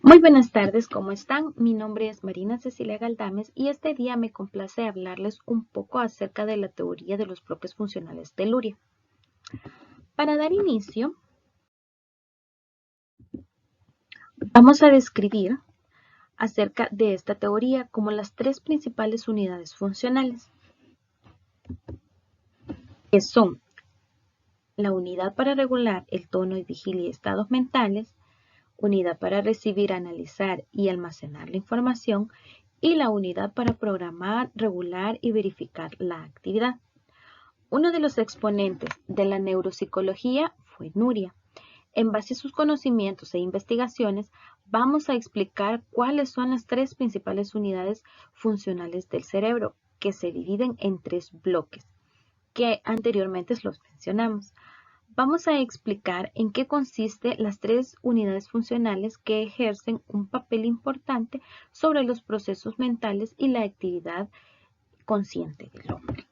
Muy buenas tardes, ¿cómo están? Mi nombre es Marina Cecilia Galdames y este día me complace hablarles un poco acerca de la teoría de los bloques funcionales de Luria. Para dar inicio, vamos a describir acerca de esta teoría como las tres principales unidades funcionales, que son la unidad para regular el tono y vigilia y estados mentales, unidad para recibir, analizar y almacenar la información, y la unidad para programar, regular y verificar la actividad. Uno de los exponentes de la neuropsicología fue Nuria. En base a sus conocimientos e investigaciones, vamos a explicar cuáles son las tres principales unidades funcionales del cerebro, que se dividen en tres bloques, que anteriormente los mencionamos. Vamos a explicar en qué consisten las tres unidades funcionales que ejercen un papel importante sobre los procesos mentales y la actividad consciente del hombre.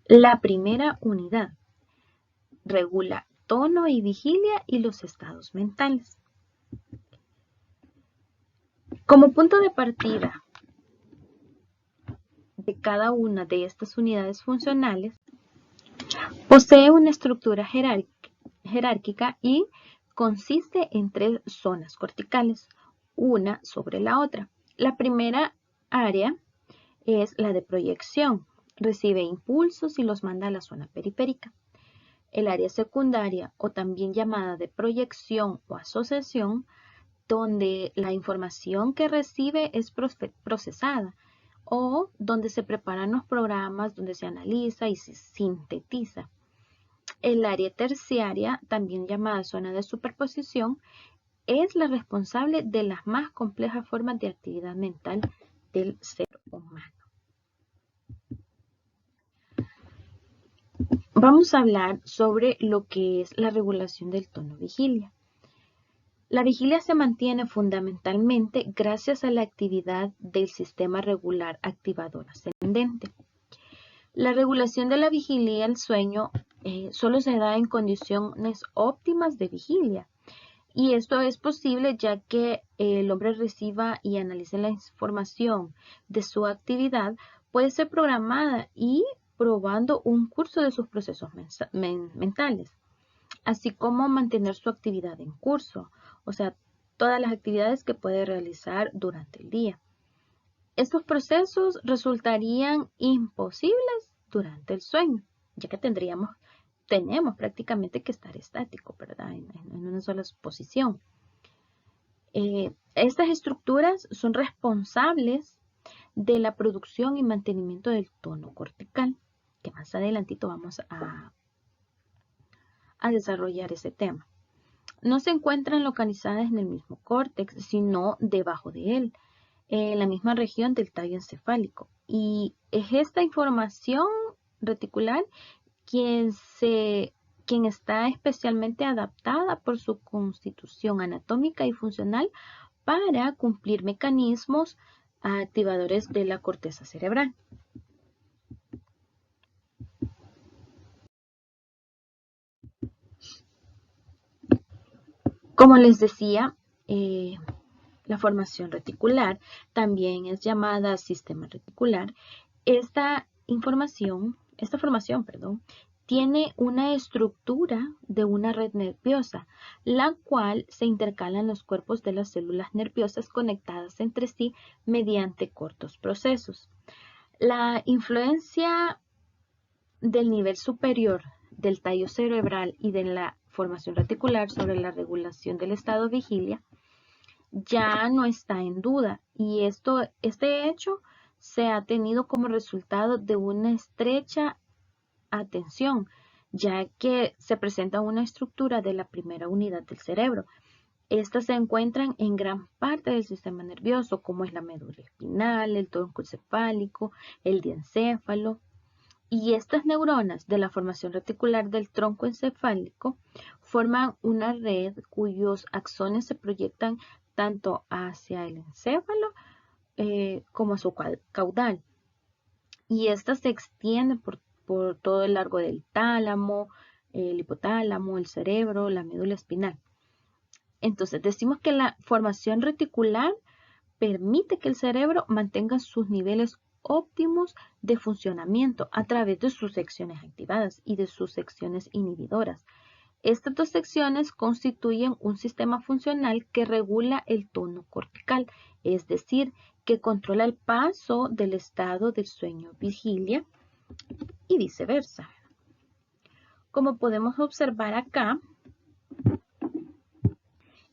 La primera unidad regula tono y vigilia y los estados mentales. Como punto de partida de cada una de estas unidades funcionales, posee una estructura jerárquica y consiste en tres zonas corticales, una sobre la otra. La primera área es la de proyección, recibe impulsos y los manda a la zona periférica. El área secundaria, o también llamada de proyección o asociación, donde la información que recibe es procesada o donde se preparan los programas, donde se analiza y se sintetiza. El área terciaria, también llamada zona de superposición, es la responsable de las más complejas formas de actividad mental del ser humano. Vamos a hablar sobre lo que es la regulación del tono-vigilia. La vigilia se mantiene fundamentalmente gracias a la actividad del sistema regular activador ascendente. La regulación de la vigilia y el sueño solo se da en condiciones óptimas de vigilia. Y esto es posible ya que el hombre reciba y analice la información de su actividad, puede ser programada y probando un curso de sus procesos mentales, así como mantener su actividad en curso, o sea, todas las actividades que puede realizar durante el día. Estos procesos resultarían imposibles durante el sueño, ya que tenemos prácticamente que estar estático, ¿verdad? En una sola posición. Estas estructuras son responsables de la producción y mantenimiento del tono cortical, que más adelantito vamos a desarrollar ese tema. No se encuentran localizadas en el mismo córtex, sino debajo de él, en la misma región del tallo encefálico. Y es esta información reticular quien está especialmente adaptada por su constitución anatómica y funcional para cumplir mecanismos activadores de la corteza cerebral. Como les decía, la formación reticular también es llamada sistema reticular. Esta formación, tiene una estructura de una red nerviosa, la cual se intercala en los cuerpos de las células nerviosas conectadas entre sí mediante cortos procesos. La influencia del nivel superior del tallo cerebral y de la formación reticular sobre la regulación del estado de vigilia ya no está en duda, y este hecho se ha tenido como resultado de una estrecha atención, ya que se presenta una estructura de la primera unidad del cerebro. Estas se encuentran en gran parte del sistema nervioso, como es la médula espinal, el tronco encefálico, el diencéfalo. Y estas neuronas de la formación reticular del tronco encefálico forman una red cuyos axones se proyectan tanto hacia el encéfalo como a su caudal. Y esta se extiende por todo el largo del tálamo, el hipotálamo, el cerebro, la médula espinal. Entonces, decimos que la formación reticular permite que el cerebro mantenga sus niveles óptimos de funcionamiento a través de sus secciones activadas y de sus secciones inhibidoras. Estas dos secciones constituyen un sistema funcional que regula el tono cortical, es decir, que controla el paso del estado del sueño-vigilia y viceversa. Como podemos observar acá,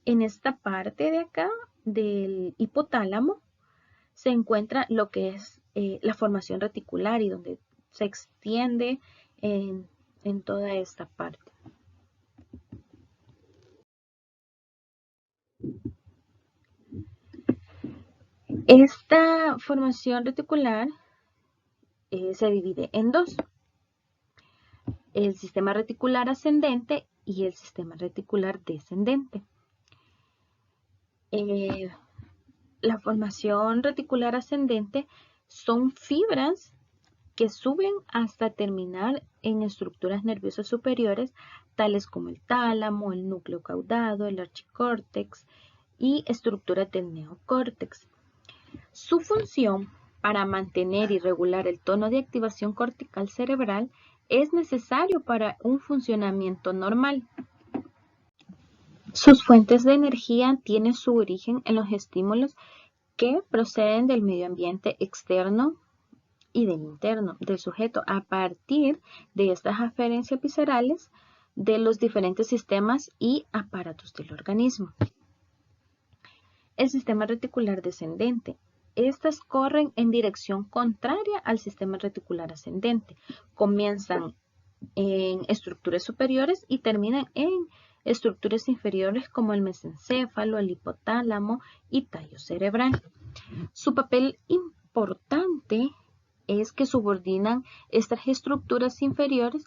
en esta parte de acá del hipotálamo se encuentra lo que es la formación reticular y donde se extiende en toda esta parte. Esta formación reticular se divide en dos: el sistema reticular ascendente y el sistema reticular descendente. La formación reticular ascendente son fibras que suben hasta terminar en estructuras nerviosas superiores, tales como el tálamo, el núcleo caudado, el archicórtex y estructuras del neocórtex. Su función para mantener y regular el tono de activación cortical cerebral es necesario para un funcionamiento normal. Sus fuentes de energía tienen su origen en los estímulos que proceden del medio ambiente externo y del interno del sujeto a partir de estas aferencias viscerales de los diferentes sistemas y aparatos del organismo. El sistema reticular descendente. Estas corren en dirección contraria al sistema reticular ascendente. Comienzan en estructuras superiores y terminan en estructuras inferiores como el mesencéfalo, el hipotálamo y tallo cerebral. Su papel importante es que subordinan estas estructuras inferiores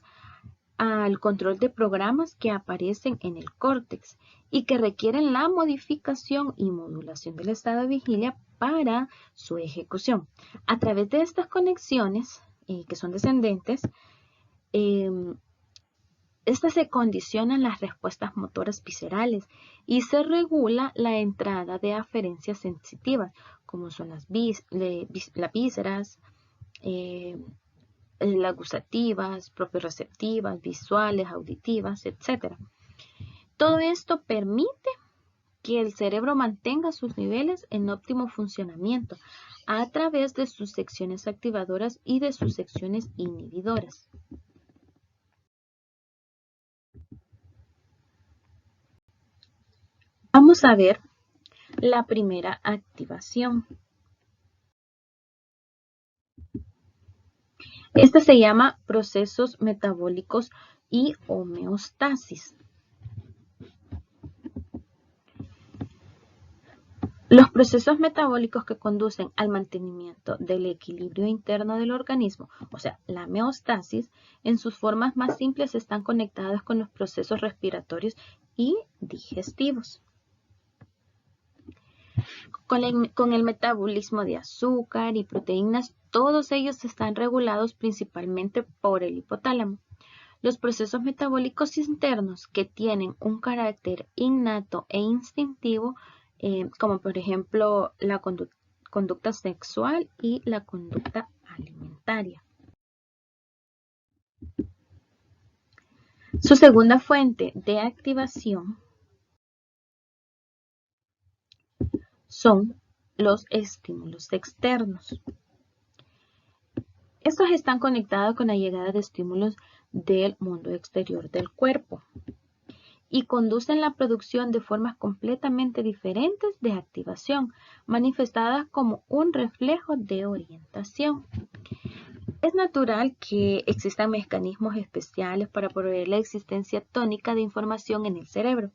al control de programas que aparecen en el córtex y que requieren la modificación y modulación del estado de vigilia para su ejecución. A través de estas conexiones, que son descendentes, estas se condicionan las respuestas motoras viscerales y se regula la entrada de aferencias sensitivas, como son las vísceras, las gustativas, propioreceptivas, visuales, auditivas, etc. Todo esto permite que el cerebro mantenga sus niveles en óptimo funcionamiento a través de sus secciones activadoras y de sus secciones inhibidoras. Vamos a ver la primera activación. Esta se llama procesos metabólicos y homeostasis. Los procesos metabólicos que conducen al mantenimiento del equilibrio interno del organismo, o sea, la homeostasis, en sus formas más simples están conectados con los procesos respiratorios y digestivos. Con el metabolismo de azúcar y proteínas, todos ellos están regulados principalmente por el hipotálamo. Los procesos metabólicos internos que tienen un carácter innato e instintivo, como por ejemplo la conducta sexual y la conducta alimentaria. Su segunda fuente de activación son los estímulos externos. Estos están conectados con la llegada de estímulos del mundo exterior del cuerpo y conducen la producción de formas completamente diferentes de activación, manifestadas como un reflejo de orientación. Es natural que existan mecanismos especiales para proveer la existencia tónica de información en el cerebro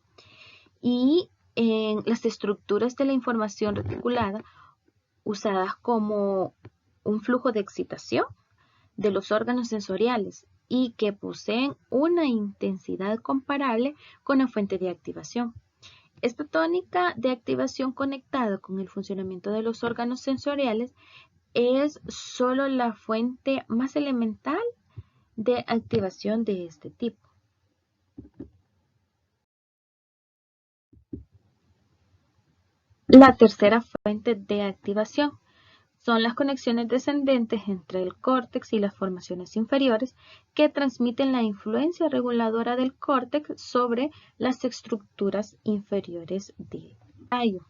y en las estructuras de la información reticulada usadas como un flujo de excitación de los órganos sensoriales y que poseen una intensidad comparable con la fuente de activación. Esta tónica de activación conectada con el funcionamiento de los órganos sensoriales es solo la fuente más elemental de activación de este tipo. La tercera fuente de activación son las conexiones descendentes entre el córtex y las formaciones inferiores que transmiten la influencia reguladora del córtex sobre las estructuras inferiores del tallo.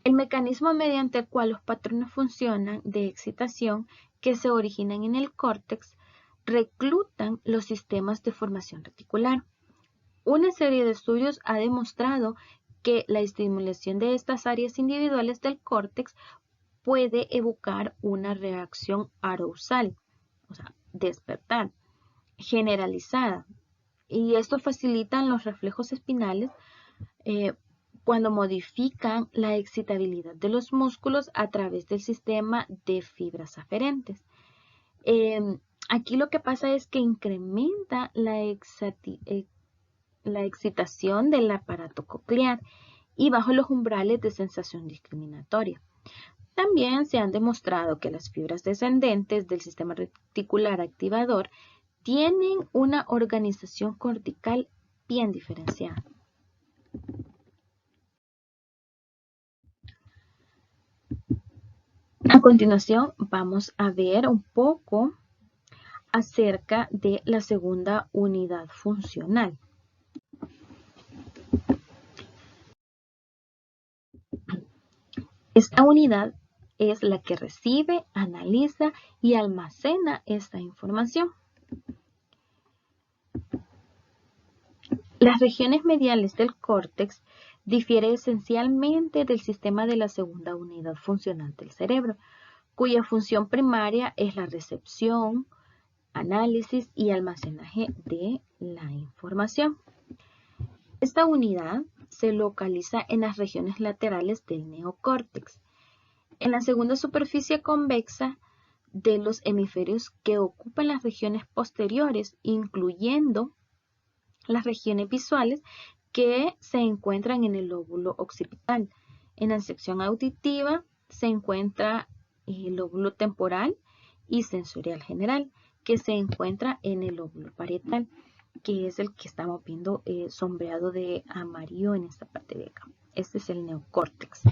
El mecanismo mediante el cual los patrones funcionan de excitación que se originan en el córtex reclutan los sistemas de formación reticular. Una serie de estudios ha demostrado que la estimulación de estas áreas individuales del córtex puede evocar una reacción arousal, o sea, despertar, generalizada. Y esto facilita los reflejos espinales cuando modifican la excitabilidad de los músculos a través del sistema de fibras aferentes. Aquí lo que pasa es que incrementa la excitación del aparato coclear y bajo los umbrales de sensación discriminatoria. También se han demostrado que las fibras descendentes del sistema reticular activador tienen una organización cortical bien diferenciada. A continuación vamos a ver un poco acerca de la segunda unidad funcional. Esta unidad es la que recibe, analiza y almacena esta información. Las regiones mediales del córtex difieren esencialmente del sistema de la segunda unidad funcional del cerebro, cuya función primaria es la recepción, análisis y almacenaje de la información. Esta unidad se localiza en las regiones laterales del neocórtex, en la segunda superficie convexa de los hemisferios que ocupan las regiones posteriores, incluyendo las regiones visuales que se encuentran en el lóbulo occipital. En la sección auditiva se encuentra el lóbulo temporal y sensorial general, que se encuentra en el lóbulo parietal, que es el que estamos viendo sombreado de amarillo en esta parte de acá. Este es el neocórtex.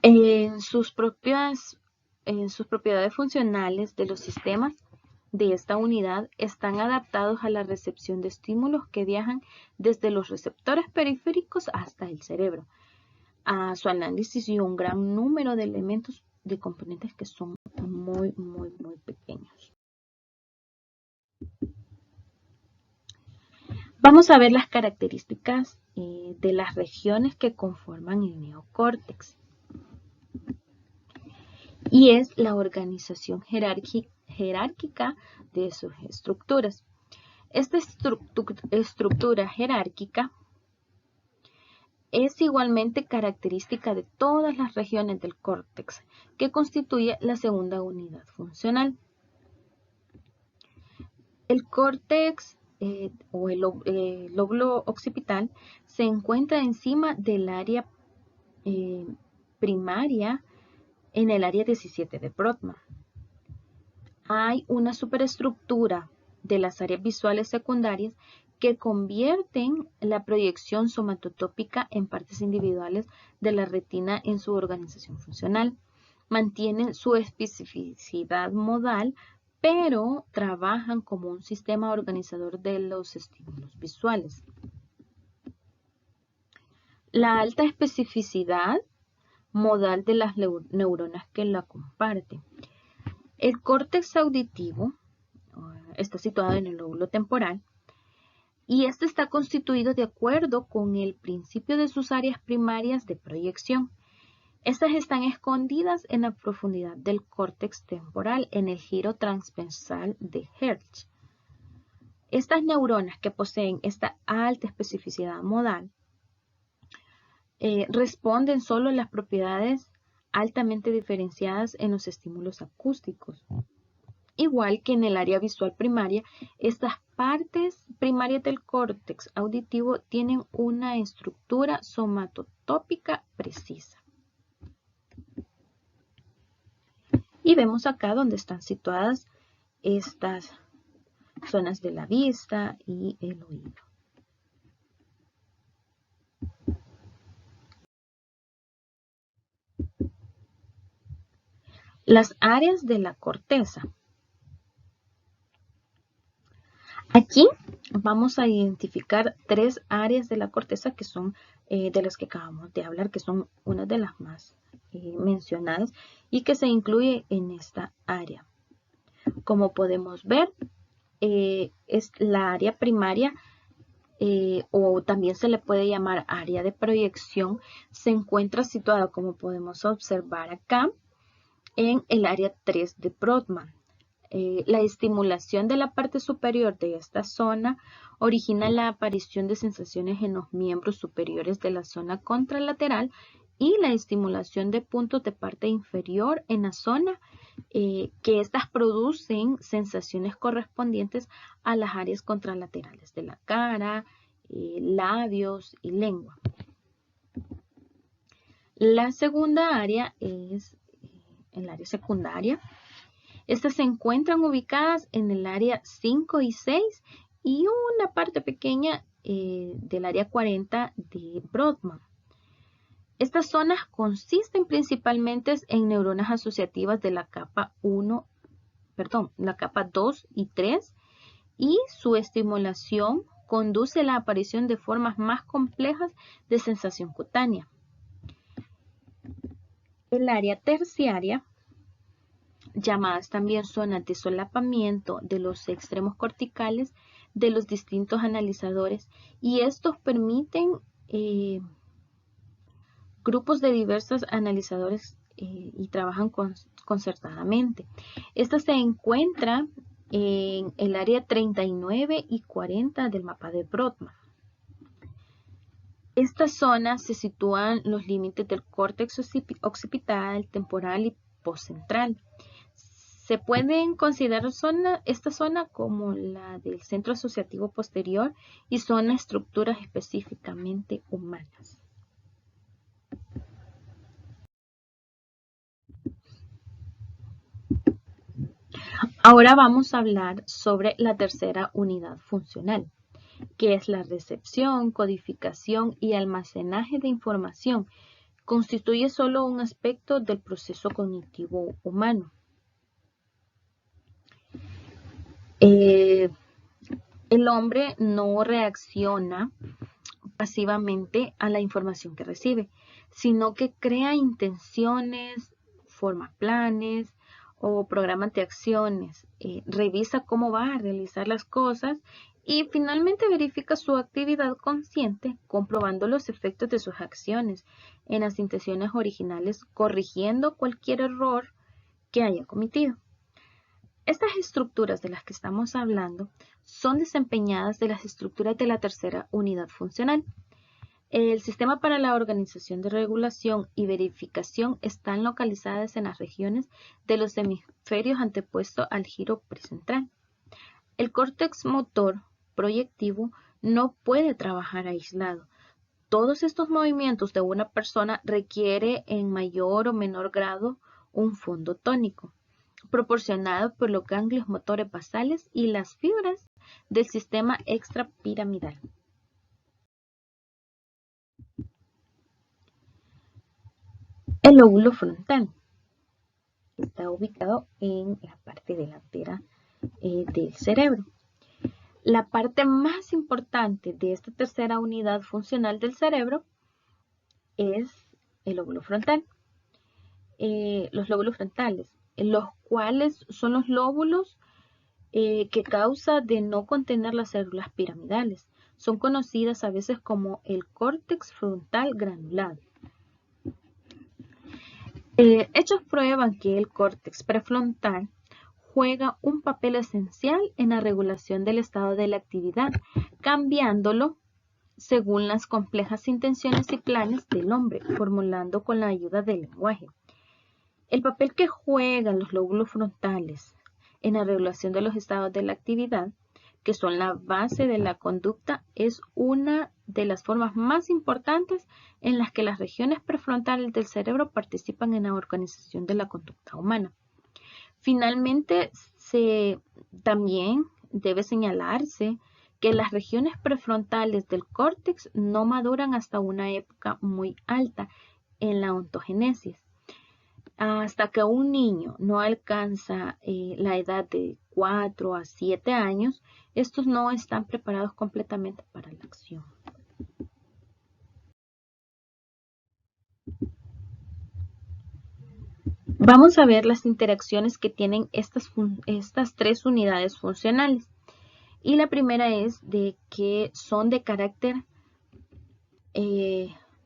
En sus propiedades funcionales de los sistemas de esta unidad están adaptados a la recepción de estímulos que viajan desde los receptores periféricos hasta el cerebro, a su análisis y un gran número de elementos de componentes que son muy pequeños. Vamos a ver las características de las regiones que conforman el neocórtex. Y es la organización jerárquica de sus estructuras. Esta estructura jerárquica es igualmente característica de todas las regiones del córtex, que constituye la segunda unidad funcional. El córtex o el lóbulo occipital se encuentra encima del área primaria en el área 17 de Brodmann. Hay una superestructura de las áreas visuales secundarias que convierten la proyección somatotópica en partes individuales de la retina en su organización funcional. Mantienen su especificidad modal, pero trabajan como un sistema organizador de los estímulos visuales. La alta especificidad modal de las neuronas que la comparten. El córtex auditivo está situado en el lóbulo temporal y este está constituido de acuerdo con el principio de sus áreas primarias de proyección. Estas están escondidas en la profundidad del córtex temporal en el giro transversal de Hertz. Estas neuronas que poseen esta alta especificidad modal responden solo a las propiedades altamente diferenciadas en los estímulos acústicos. Igual que en el área visual primaria, estas partes primarias del córtex auditivo tienen una estructura somatotópica precisa. Y vemos acá donde están situadas estas zonas de la vista y el oído. Las áreas de la corteza. Aquí vamos a identificar 3 áreas de la corteza que son de las que acabamos de hablar, que son una de las más mencionadas y que se incluye en esta área. Como podemos ver, es la área primaria o también se le puede llamar área de proyección. Se encuentra situada, como podemos observar acá, en el área 3 de Brodmann. La estimulación de la parte superior de esta zona origina la aparición de sensaciones en los miembros superiores de la zona contralateral y la estimulación de puntos de parte inferior en la zona que estas producen sensaciones correspondientes a las áreas contralaterales de la cara, labios y lengua. La segunda área es el área secundaria. Estas se encuentran ubicadas en el área 5 y 6 y una parte pequeña del área 40 de Brodmann. Estas zonas consisten principalmente en neuronas asociativas de la capa 2 y 3 y su estimulación conduce a la aparición de formas más complejas de sensación cutánea. El área terciaria, llamadas también zonas de solapamiento de los extremos corticales de los distintos analizadores, y estos permiten grupos de diversos analizadores y trabajan concertadamente. Esta se encuentra en el área 39 y 40 del mapa de Brodmann. Estas zonas se sitúan los límites del córtex occipital, temporal y postcentral. Se pueden considerar esta zona como la del centro asociativo posterior y son estructuras específicamente humanas. Ahora vamos a hablar sobre la tercera unidad funcional, que es la recepción, codificación y almacenaje de información. Constituye solo un aspecto del proceso cognitivo humano. El hombre no reacciona pasivamente a la información que recibe, sino que crea intenciones, forma planes o programas de acciones, revisa cómo va a realizar las cosas y finalmente verifica su actividad consciente, comprobando los efectos de sus acciones en las intenciones originales, corrigiendo cualquier error que haya cometido. Estas estructuras de las que estamos hablando son desempeñadas de las estructuras de la tercera unidad funcional. El sistema para la organización de regulación y verificación están localizadas en las regiones de los hemisferios antepuestos al giro precentral. El córtex motor proyectivo no puede trabajar aislado. Todos estos movimientos de una persona requieren en mayor o menor grado un fondo tónico, proporcionado por los ganglios motores basales y las fibras del sistema extrapiramidal. El lóbulo frontal está ubicado en la parte delantera del cerebro. La parte más importante de esta tercera unidad funcional del cerebro es el lóbulo frontal. Los lóbulos frontales, los cuales son los lóbulos que causa de no contener las células piramidales. Son conocidas a veces como el córtex frontal granulado. Hechos prueban que el córtex prefrontal juega un papel esencial en la regulación del estado de la actividad, cambiándolo según las complejas intenciones y planes del hombre, formulando con la ayuda del lenguaje. El papel que juegan los lóbulos frontales en la regulación de los estados de la actividad, que son la base de la conducta, es una de las formas más importantes en las que las regiones prefrontales del cerebro participan en la organización de la conducta humana. Finalmente, también debe señalarse que las regiones prefrontales del córtex no maduran hasta una época muy alta en la ontogénesis. hasta que un niño no alcanza la edad de 4 a 7 años, estos no están preparados completamente para la acción. Vamos a ver las interacciones que tienen estas 3 unidades funcionales. Y la primera es de que son de carácter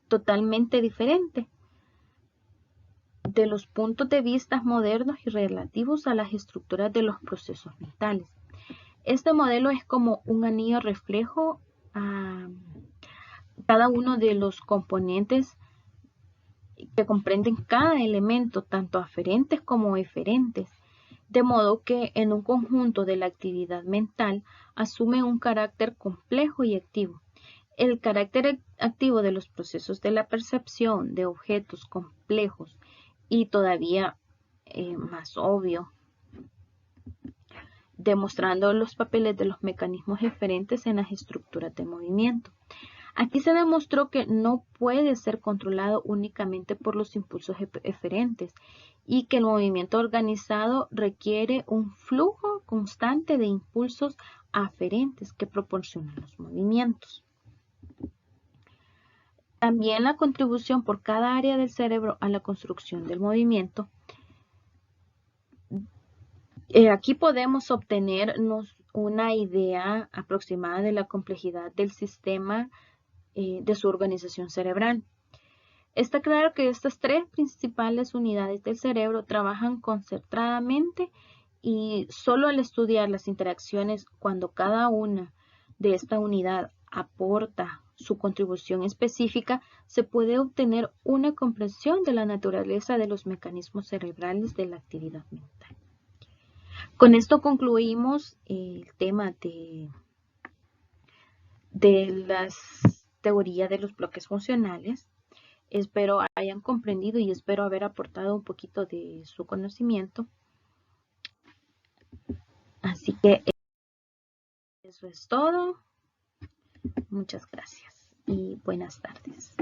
totalmente diferente de los puntos de vista modernos y relativos a las estructuras de los procesos mentales. Este modelo es como un anillo reflejo a cada uno de los componentes que comprenden cada elemento, tanto aferentes como eferentes, de modo que en un conjunto de la actividad mental asume un carácter complejo y activo. El carácter activo de los procesos de la percepción de objetos complejos y todavía más obvio, demostrando los papeles de los mecanismos eferentes en las estructuras de movimiento. Aquí se demostró que no puede ser controlado únicamente por los impulsos eferentes y que el movimiento organizado requiere un flujo constante de impulsos aferentes que proporcionan los movimientos. También la contribución por cada área del cerebro a la construcción del movimiento. Aquí podemos obtenernos una idea aproximada de la complejidad del sistema de su organización cerebral. Está claro que estas 3 principales unidades del cerebro trabajan concertadamente y solo al estudiar las interacciones cuando cada una de esta unidad aporta su contribución específica, se puede obtener una comprensión de la naturaleza de los mecanismos cerebrales de la actividad mental. Con esto concluimos el tema de las teorías de los bloques funcionales. Espero hayan comprendido y espero haber aportado un poquito de su conocimiento. Así que eso es todo. Muchas gracias y buenas tardes.